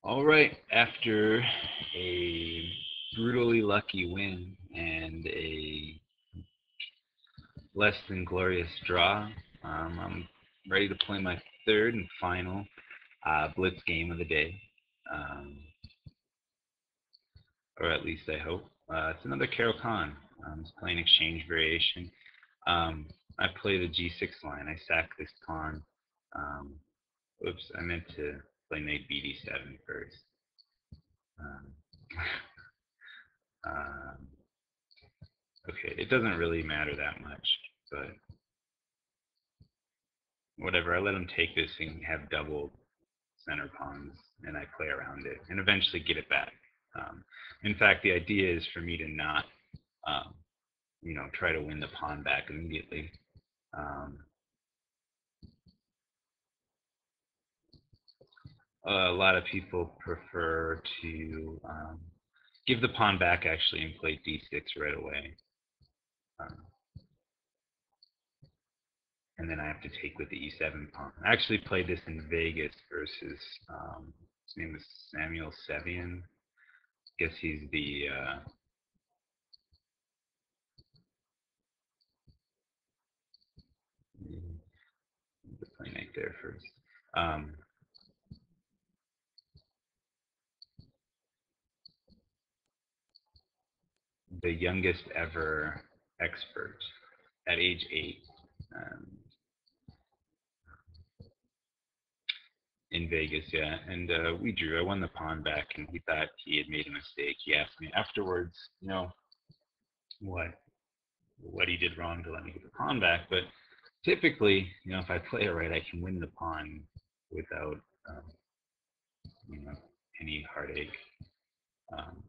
All right, after a brutally lucky win and a less than glorious draw, I'm ready to play my third and final Blitz game of the day, um, or at least I hope. It's another Caro Kann. It's playing exchange variation. Um, I play the G6 line. I sack this pawn. Um, oops, I meant to play knight BD7 first. Um, um, okay, it doesn't really matter that much, but whatever. I let him take this and have double center pawns, and I play around it, and eventually get it back. In fact, the idea is for me to not, um, try to win the pawn back immediately. Um, a lot of people prefer to give the pawn back actually and play d6 right away. Um, and then I have to take with the e7 pawn. I actually played this in Vegas versus, his name was Samuel Sevian. I guess he's the play knight there first. The youngest ever expert at age 8 um, in Vegas, yeah. And we drew. I won the pawn back, and he thought he had made a mistake. He asked me afterwards, what what he did wrong to let me get the pawn back. But typically, if I play it right, I can win the pawn without um, you know any heartache.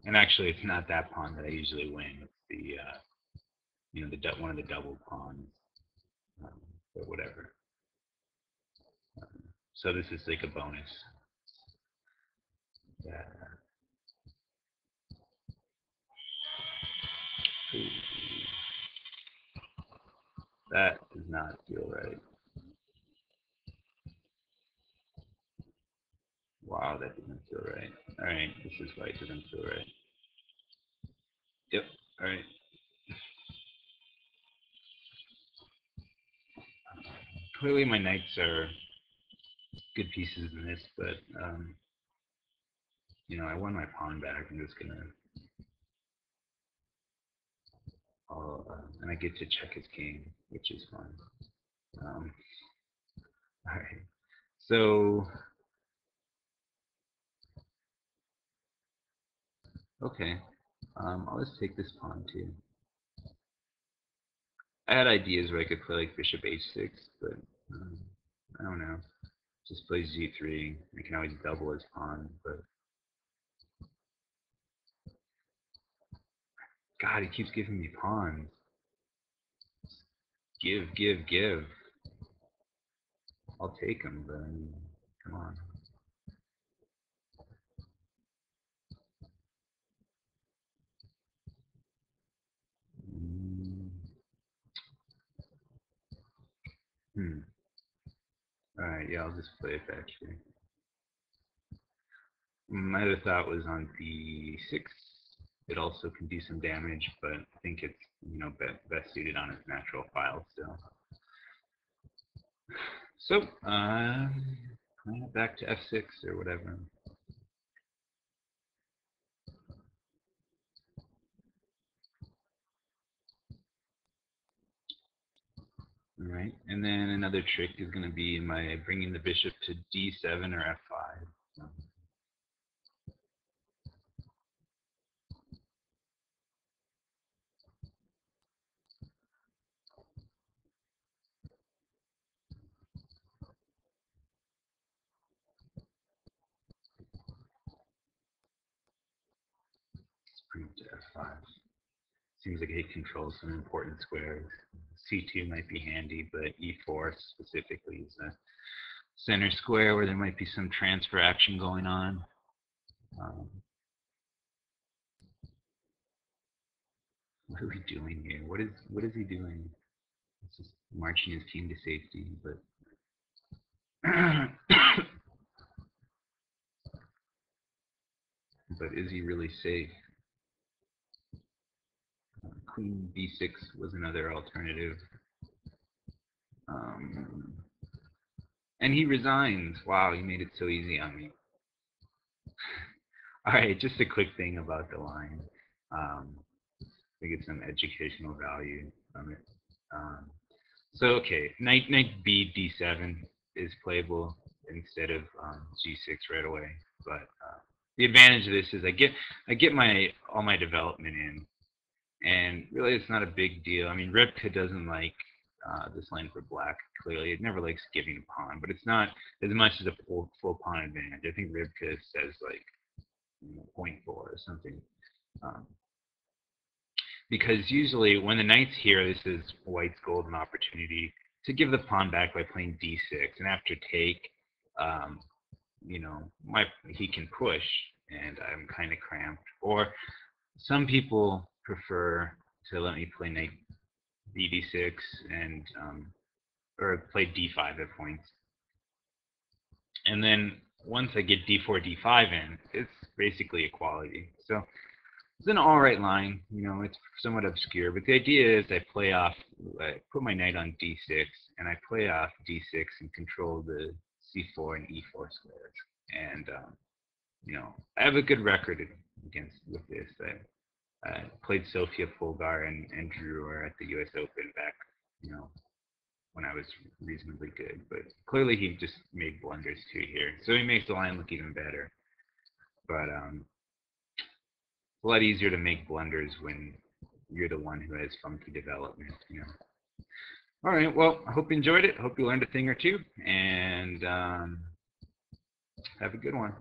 And actually, it's not that pawn that I usually win. It's the one of the double pawns. Um, but whatever. So this is like a bonus. Yeah. That does not feel right. Wow, that doesn't feel right. All right, this is why it doesn't feel right. Yep. All right. Clearly, my knights are good pieces in this, but I won my pawn back. I'm just gonna, and I get to check his king, which is fun. Um, all right. So, okay. I'll just take this pawn too. I had ideas where I could play like bishop h6, but um, I don't know. Just play g3. I can always double his pawn, but God, he keeps giving me pawns. Give, give, give. I'll take him, but come on. Hmm. All right, yeah, I'll just play it back here. My other thought was on b6. It also can do some damage, but I think it's best suited on its natural file still. So back to f6 or whatever. All right, and then another trick is going to be my bringing the bishop to d7 or f5. So, let's bring it to f5. Seems like it controls some important squares. C2 might be handy, but E4 specifically is a center square where there might be some transfer action going on. Um, what are we doing here? What is he doing? He's just marching his team to safety, but but is he really safe? Queen b6 was another alternative. And he resigns. Wow, he made it so easy on me. All right, just a quick thing about the line. To get some educational value from it. So okay, knight b d7 is playable instead of g6 right away. But the advantage of this is I get all my development in, and really it's not a big deal. I mean, Rybka doesn't like this line for black. Clearly, it never likes giving a pawn, but it's not as much as a full pawn advantage. I think Rybka says like 0.4 or something. Because usually when the knight's here, this is white's golden opportunity to give the pawn back by playing d6, and after take, he can push, and I'm kind of cramped. Or some people prefer to let me play knight d6 and or play d5 at points, and then once I get d4 d5 in, it's basically equality. So it's an all right line, it's somewhat obscure, but the idea is I put my knight on d6, and I play off d6 and control the c4 and e4 squares. And, I have a good record with this. I played Sofia Polgar and drew her at the US Open back, when I was reasonably good. But clearly he just made blunders too here. So he makes the line look even better. But, a lot easier to make blunders when you're the one who has funky development, All right, well, I hope you enjoyed it. Hope you learned a thing or two, and have a good one.